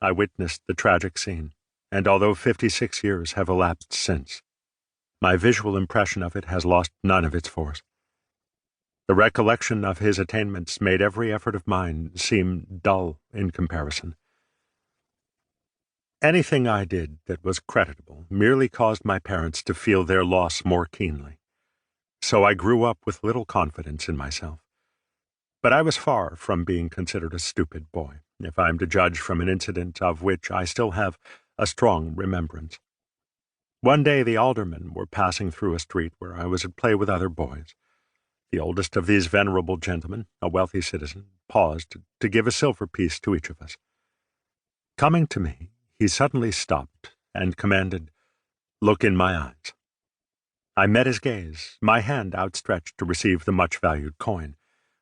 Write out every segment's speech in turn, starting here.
I witnessed the tragic scene, and although 56 years have elapsed since, my visual impression of it has lost none of its force. The recollection of his attainments made every effort of mine seem dull in comparison. Anything I did that was creditable merely caused my parents to feel their loss more keenly. So I grew up with little confidence in myself. But I was far from being considered a stupid boy, if I am to judge from an incident of which I still have a strong remembrance. One day the aldermen were passing through a street where I was at play with other boys. The oldest of these venerable gentlemen, a wealthy citizen, paused to give a silver piece to each of us. Coming to me, he suddenly stopped and commanded, "Look in my eyes." I met his gaze, my hand outstretched to receive the much-valued coin,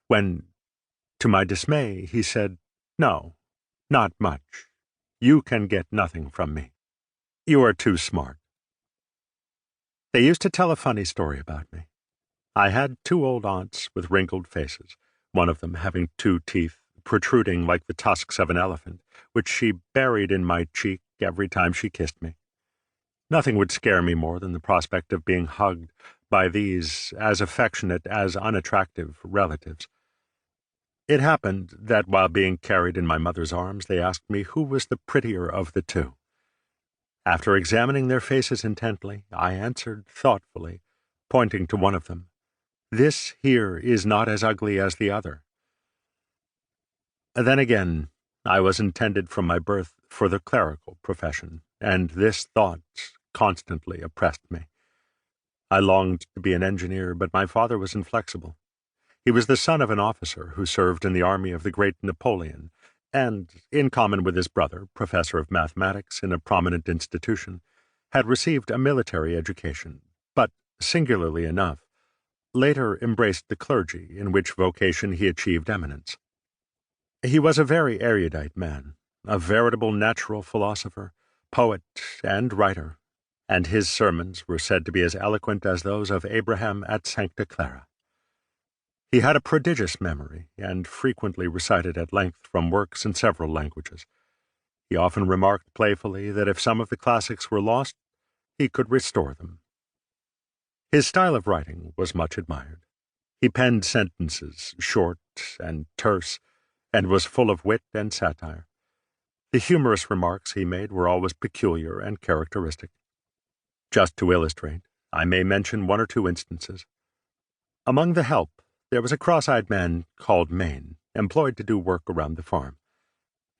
when, to my dismay, he said, "No, not much. You can get nothing from me. You are too smart." They used to tell a funny story about me. I had 2 old aunts with wrinkled faces, one of them having 2 teeth protruding like the tusks of an elephant, which she buried in my cheek every time she kissed me. Nothing would scare me more than the prospect of being hugged by these as affectionate as unattractive relatives. It happened that while being carried in my mother's arms, they asked me who was the prettier of the 2. After examining their faces intently, I answered thoughtfully, pointing to one of them, "This here is not as ugly as the other." Then again, I was intended from my birth for the clerical profession, and this thought constantly oppressed me. I longed to be an engineer, but my father was inflexible. He was the son of an officer who served in the army of the great Napoleon, and, in common with his brother, professor of mathematics in a prominent institution, had received a military education, but, singularly enough, later embraced the clergy, in which vocation he achieved eminence. He was a very erudite man, a veritable natural philosopher, poet, and writer, and his sermons were said to be as eloquent as those of Abraham at Sancta Clara. He had a prodigious memory, and frequently recited at length from works in several languages. He often remarked playfully that if some of the classics were lost, he could restore them. His style of writing was much admired. He penned sentences short and terse, and was full of wit and satire. The humorous remarks he made were always peculiar and characteristic. Just to illustrate, I may mention 1 or 2 instances. Among the help, there was a cross-eyed man called Maine, employed to do work around the farm.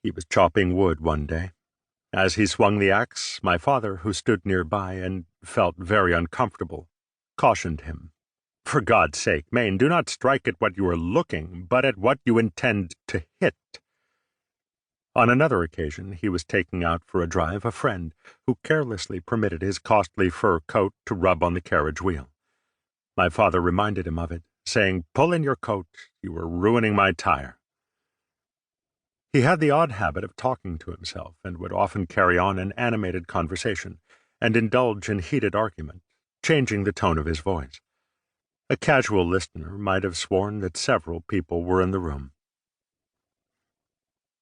He was chopping wood one day. As he swung the axe, my father, who stood nearby and felt very uncomfortable, cautioned him, "For God's sake, Maine, do not strike at what you are looking, but at what you intend to hit." On another occasion, he was taking out for a drive a friend who carelessly permitted his costly fur coat to rub on the carriage wheel. My father reminded him of it, saying, "Pull in your coat, you are ruining my tire." He had the odd habit of talking to himself, and would often carry on an animated conversation, and indulge in heated argument, changing the tone of his voice. A casual listener might have sworn that several people were in the room.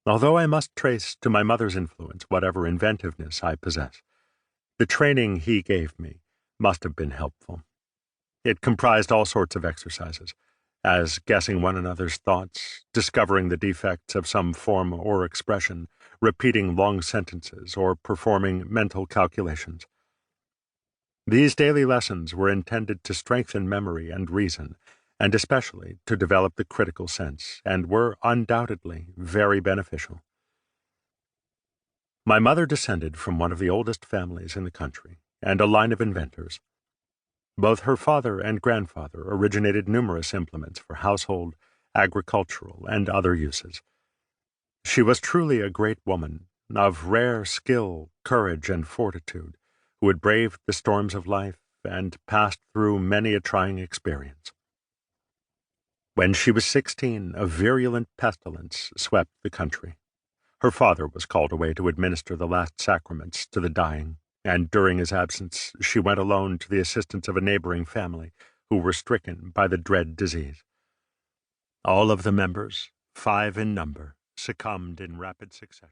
Although I must trace to my mother's influence whatever inventiveness I possess, the training he gave me must have been helpful. It comprised all sorts of exercises, as guessing one another's thoughts, discovering the defects of some form or expression, repeating long sentences, or performing mental calculations. These daily lessons were intended to strengthen memory and reason, and especially to develop the critical sense, and were undoubtedly very beneficial. My mother descended from one of the oldest families in the country, and a line of inventors. Both her father and grandfather originated numerous implements for household, agricultural, and other uses. She was truly a great woman, of rare skill, courage, and fortitude, who had braved the storms of life and passed through many a trying experience. When she was 16, a virulent pestilence swept the country. Her father was called away to administer the last sacraments to the dying, and during his absence she went alone to the assistance of a neighboring family who were stricken by the dread disease. All of the members, 5 in number, succumbed in rapid succession.